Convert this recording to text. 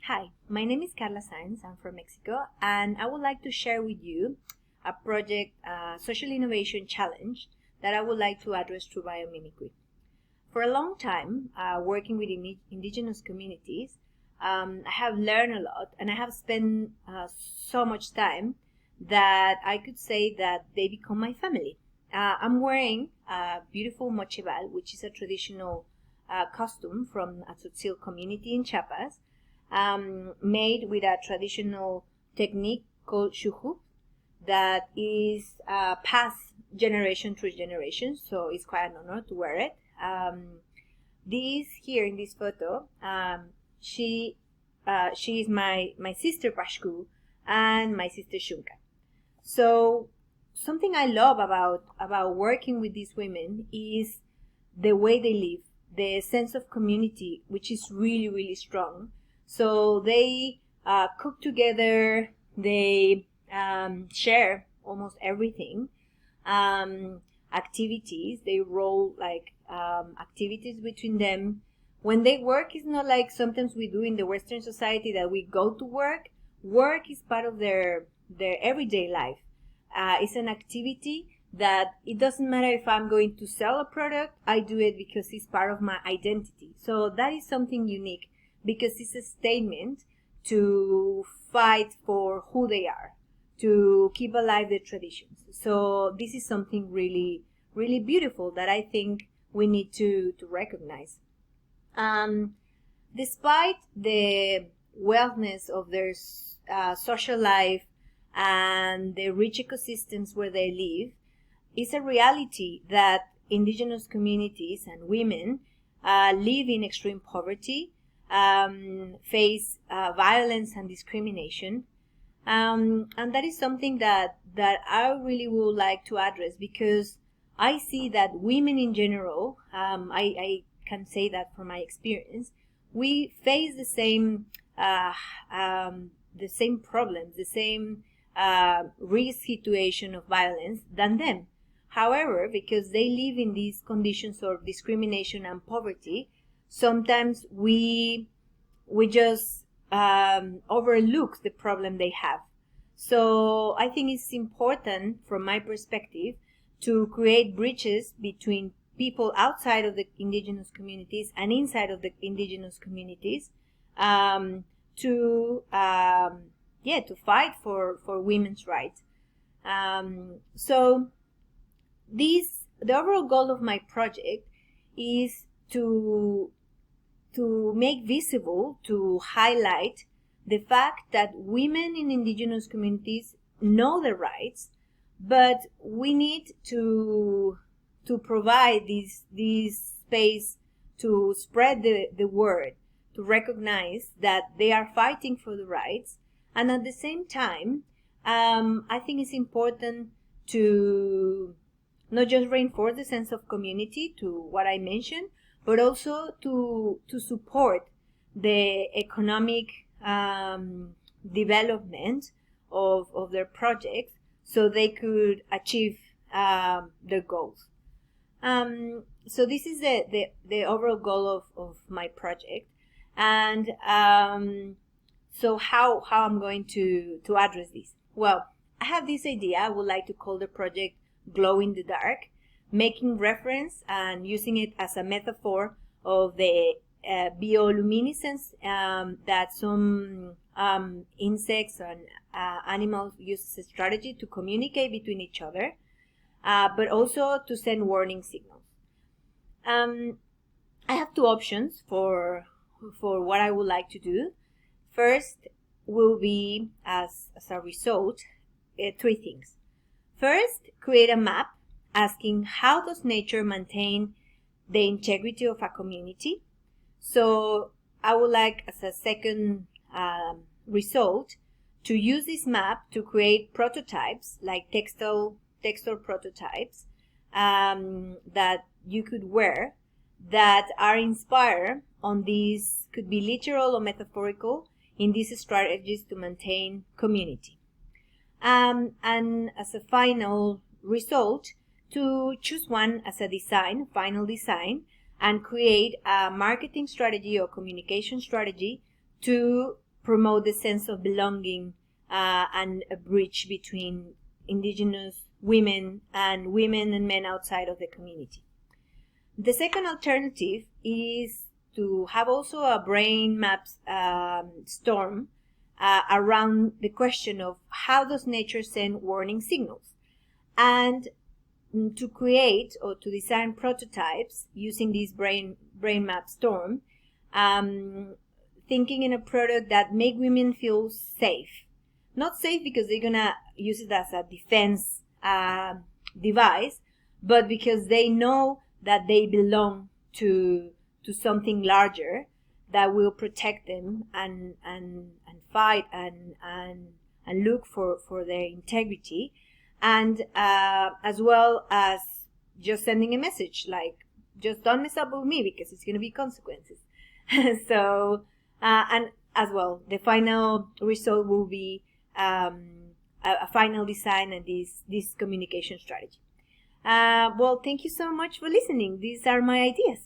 Hi, my name is Carla Sainz. I'm from Mexico, and I would like to share with you a project, social innovation challenge that I would like to address through biomimicry. For a long time, working with indigenous communities, I have learned a lot, and I have spent so much time that I could say that they become my family. I'm wearing a beautiful mochibal, which is a traditional costume from a Tzotzil community in Chiapas, made with a traditional technique called shuhu that is passed generation through generation, so it's quite an honor to wear it. This here in this photo, she is my sister Pashku and my sister Shunka. So something I love about working with these women is the way they live, the sense of community, which is really, really strong. So they cook together, they share almost everything, activities, they roll like activities between them. When they work, it's not like sometimes we do in the Western society that we go to work. Work is part of their everyday life. It's an activity that it doesn't matter if I'm going to sell a product, I do it because it's part of my identity. So that is something unique, because it's a statement to fight for who they are, to keep alive their traditions. So this is something really, really beautiful that I think we need to recognize. Despite the wellness of their social life and the rich ecosystems where they live, it's a reality that indigenous communities and women live in extreme poverty, face violence and discrimination, and that is something that I really would like to address, because I see that women in general, I can say that from my experience, we face the same problems, the same risk situation of violence than them. However, because they live in these conditions of discrimination and poverty, sometimes we just overlook the problem they have. So I think it's important, from my perspective, to create bridges between people outside of the indigenous communities and inside of the indigenous communities, to fight for women's rights. So the overall goal of my project is to make visible, to highlight the fact that women in indigenous communities know their rights, but we need to provide this space to spread the word, to recognize that they are fighting for the rights. And at the same time, I think it's important to not just reinforce the sense of community to what I mentioned, but also to support the economic development of their projects, so they could achieve their goals. So this is the overall goal of my project. And so how I'm going to address this? Well, I have this idea. I would like to call the project Glow in the Dark, making reference and using it as a metaphor of the bioluminescence that some insects and animals use as a strategy to communicate between each other, but also to send warning signals. I have two options for what I would like to do. First will be, as a result, three things. First, create a map asking how does nature maintain the integrity of a community. So I would like, as a second result, to use this map to create prototypes, like textile prototypes that you could wear, that are inspired on these, could be literal or metaphorical, in these strategies to maintain community. And as a final result, to choose one as a final design, and create a marketing strategy or communication strategy to promote the sense of belonging and a bridge between indigenous women and men outside of the community. The second alternative is to have also a brain maps storm around the question of how does nature send warning signals, and to create or to design prototypes using this brain map storm, thinking in a product that make women feel safe. Not safe because they're gonna use it as a defense device, but because they know that they belong to something larger that will protect them and fight and look for their integrity, and as well as just sending a message like, just don't mess up with me because it's going to be consequences. So and as well, the final result will be a final design and this communication strategy. Well, thank you so much for listening. These are my ideas.